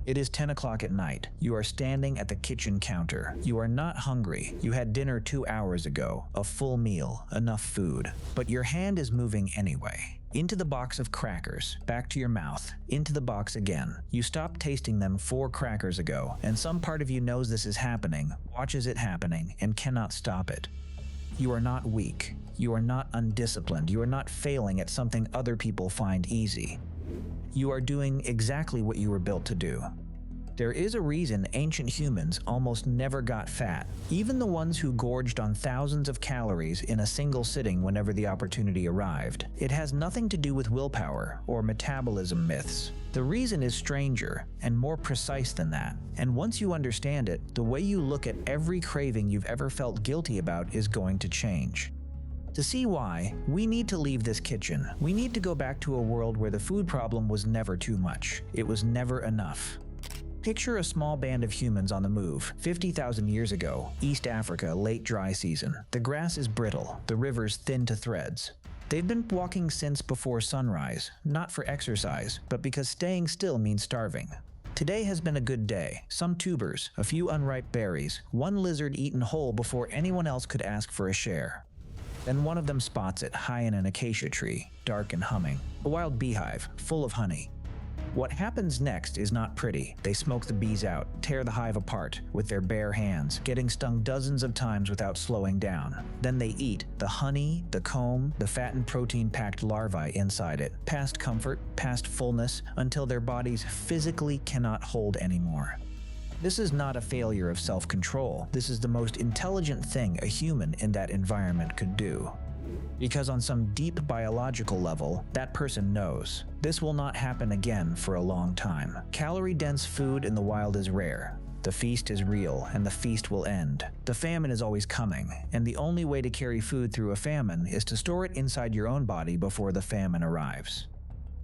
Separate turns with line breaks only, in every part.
It is 10 o'clock at night. You are standing at the kitchen counter. You are not hungry. You had dinner 2 hours ago, a full meal, enough food. But your hand is moving anyway. Into the box of crackers, back to your mouth, into the box again. You stopped tasting them 4 crackers ago, and some part of you knows this is happening, watches it happening, and cannot stop it. You are not weak. You are not undisciplined. You are not failing at something other people find easy. You are doing exactly what you were built to do. There is a reason ancient humans almost never got fat, even the ones who gorged on thousands of calories in a single sitting whenever the opportunity arrived. It has nothing to do with willpower or metabolism myths. The reason is stranger and more precise than that, and once you understand it, the way you look at every craving you've ever felt guilty about is going to change. To see why, we need to leave this kitchen. We need to go back to a world where the food problem was never too much. It was never enough. Picture a small band of humans on the move, 50,000 years ago, East Africa, late dry season. The grass is brittle, the rivers thin to threads. They've been walking since before sunrise, not for exercise, but because staying still means starving. Today has been a good day. Some tubers, a few unripe berries, one lizard eaten whole before anyone else could ask for a share. Then one of them spots it high in an acacia tree, dark and humming, a wild beehive, full of honey. What happens next is not pretty. They smoke the bees out, tear the hive apart with their bare hands, getting stung dozens of times without slowing down. Then they eat the honey, the comb, the fat and protein-packed larvae inside it, past comfort, past fullness, until their bodies physically cannot hold anymore. This is not a failure of self-control. This is the most intelligent thing a human in that environment could do. Because on some deep biological level, that person knows. This will not happen again for a long time. Calorie-dense food in the wild is rare. The feast is real, and the feast will end. The famine is always coming, and the only way to carry food through a famine is to store it inside your own body before the famine arrives.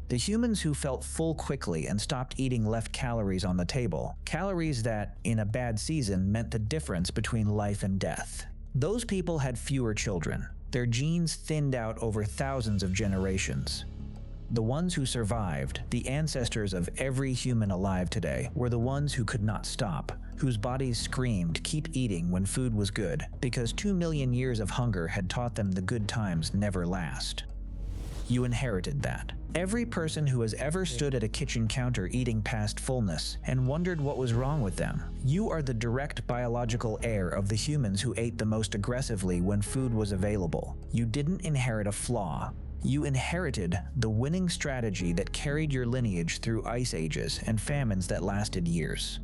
The humans who felt full quickly and stopped eating left calories on the table, calories that, in a bad season, meant the difference between life and death. Those people had fewer children. Their genes thinned out over thousands of generations. The ones who survived, the ancestors of every human alive today, were the ones who could not stop, whose bodies screamed, "Keep eating," when food was good, because 2 million years of hunger had taught them the good times never last. You inherited that. Every person who has ever stood at a kitchen counter eating past fullness and wondered what was wrong with them, you are the direct biological heir of the humans who ate the most aggressively when food was available. You didn't inherit a flaw. You inherited the winning strategy that carried your lineage through ice ages and famines that lasted years.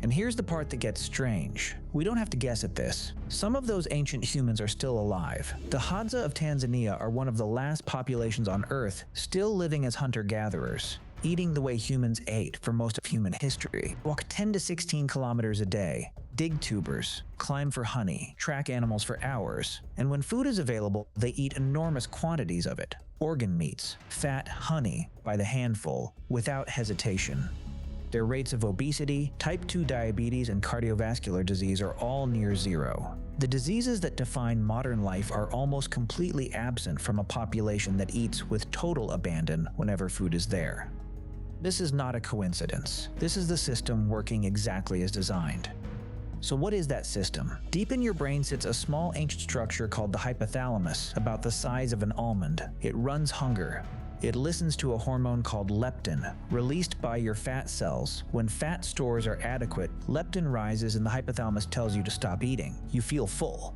And here's the part that gets strange. We don't have to guess at this. Some of those ancient humans are still alive. The Hadza of Tanzania are one of the last populations on Earth still living as hunter-gatherers, eating the way humans ate for most of human history. Walk 10 to 16 kilometers a day, dig tubers, climb for honey, track animals for hours, and when food is available, they eat enormous quantities of it. Organ meats, fat, honey, by the handful, without hesitation. Their rates of obesity, type 2 diabetes, and cardiovascular disease are all near zero. The diseases that define modern life are almost completely absent from a population that eats with total abandon whenever food is there. This is not a coincidence. This is the system working exactly as designed. So what is that system? Deep in your brain sits a small ancient structure called the hypothalamus, about the size of an almond. It runs hunger. It listens to a hormone called leptin, released by your fat cells. When fat stores are adequate, leptin rises and the hypothalamus tells you to stop eating. You feel full.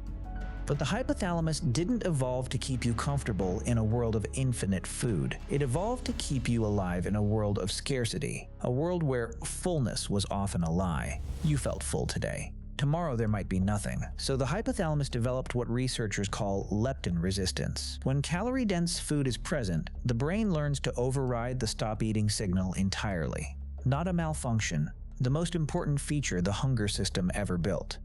But the hypothalamus didn't evolve to keep you comfortable in a world of infinite food. It evolved to keep you alive in a world of scarcity, a world where fullness was often a lie. You felt full today. Tomorrow there might be nothing. So the hypothalamus developed what researchers call leptin resistance. When calorie-dense food is present, the brain learns to override the stop eating signal entirely. Not a malfunction, the most important feature the hunger system ever built.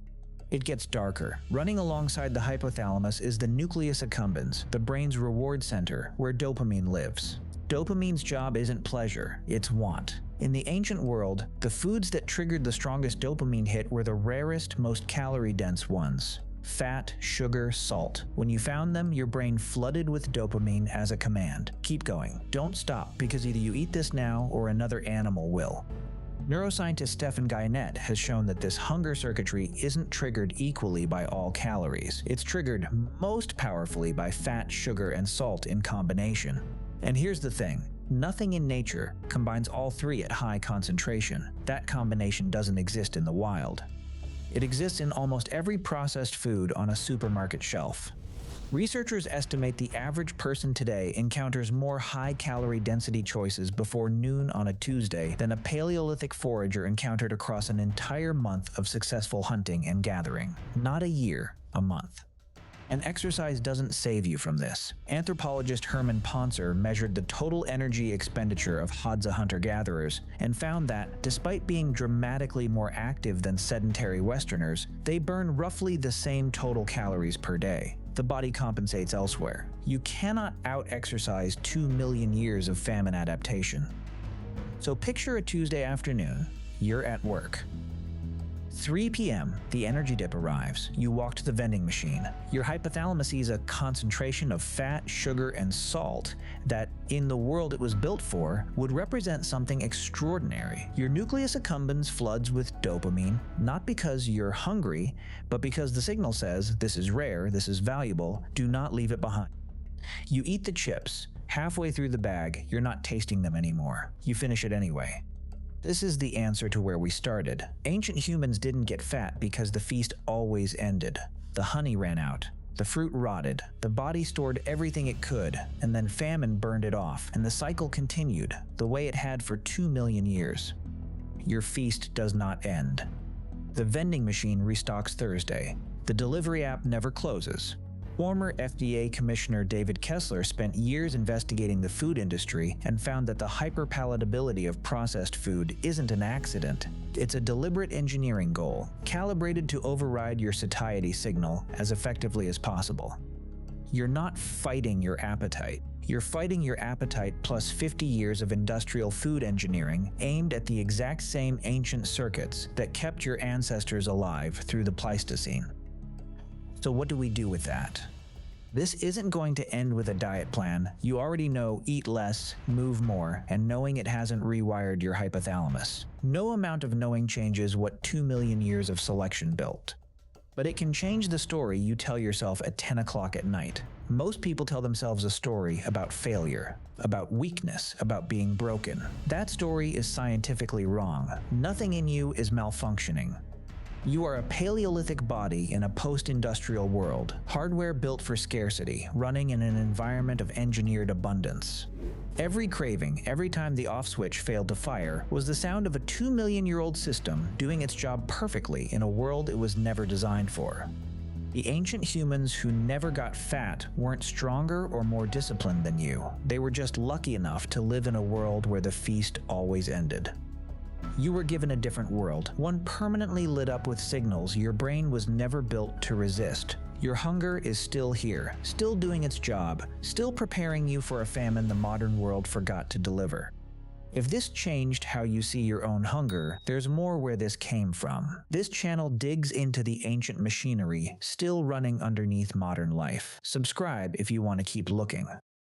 It gets darker. Running alongside the hypothalamus is the nucleus accumbens, the brain's reward center, where dopamine lives. Dopamine's job isn't pleasure, it's want. In the ancient world, the foods that triggered the strongest dopamine hit were the rarest, most calorie-dense ones. Fat, sugar, salt. When you found them, your brain flooded with dopamine as a command. Keep going. Don't stop, because either you eat this now or another animal will. Neuroscientist Stephen Guyenet has shown that this hunger circuitry isn't triggered equally by all calories. It's triggered most powerfully by fat, sugar, and salt in combination. And here's the thing. Nothing in nature combines all three at high concentration. That combination doesn't exist in the wild. It exists in almost every processed food on a supermarket shelf. Researchers estimate the average person today encounters more high-calorie density choices before noon on a Tuesday than a Paleolithic forager encountered across an entire month of successful hunting and gathering. Not a year, a month. And exercise doesn't save you from this. Anthropologist Herman Poncer measured the total energy expenditure of Hadza hunter-gatherers and found that, despite being dramatically more active than sedentary Westerners, they burn roughly the same total calories per day. The body compensates elsewhere. You cannot out-exercise 2 million years of famine adaptation. So picture a Tuesday afternoon. You're at work. 3 p.m., the energy dip arrives. You walk to the vending machine. Your hypothalamus sees a concentration of fat, sugar, and salt that, in the world it was built for, would represent something extraordinary. Your nucleus accumbens floods with dopamine, not because you're hungry, but because the signal says, this is rare, this is valuable, do not leave it behind. You eat the chips. Halfway through the bag, you're not tasting them anymore. You finish it anyway. This is the answer to where we started. Ancient humans didn't get fat because the feast always ended. The honey ran out. The fruit rotted. The body stored everything it could, and then famine burned it off, and the cycle continued, the way it had for 2 million years. Your feast does not end. The vending machine restocks Thursday. The delivery app never closes. Former FDA Commissioner David Kessler spent years investigating the food industry and found that the hyperpalatability of processed food isn't an accident. It's a deliberate engineering goal, calibrated to override your satiety signal as effectively as possible. You're not fighting your appetite. You're fighting your appetite plus 50 years of industrial food engineering aimed at the exact same ancient circuits that kept your ancestors alive through the Pleistocene. So what do we do with that? This isn't going to end with a diet plan. You already know eat less, move more, and knowing it hasn't rewired your hypothalamus. No amount of knowing changes what 2 million years of selection built. But it can change the story you tell yourself at 10 o'clock at night. Most people tell themselves a story about failure, about weakness, about being broken. That story is scientifically wrong. Nothing in you is malfunctioning. You are a Paleolithic body in a post-industrial world, hardware built for scarcity, running in an environment of engineered abundance. Every craving, every time the off switch failed to fire, was the sound of a 2 million-year-old system doing its job perfectly in a world it was never designed for. The ancient humans who never got fat weren't stronger or more disciplined than you. They were just lucky enough to live in a world where the feast always ended. You were given a different world, one permanently lit up with signals your brain was never built to resist. Your hunger is still here, still doing its job, still preparing you for a famine the modern world forgot to deliver. If this changed how you see your own hunger, there's more where this came from. This channel digs into the ancient machinery still running underneath modern life. Subscribe if you want to keep looking.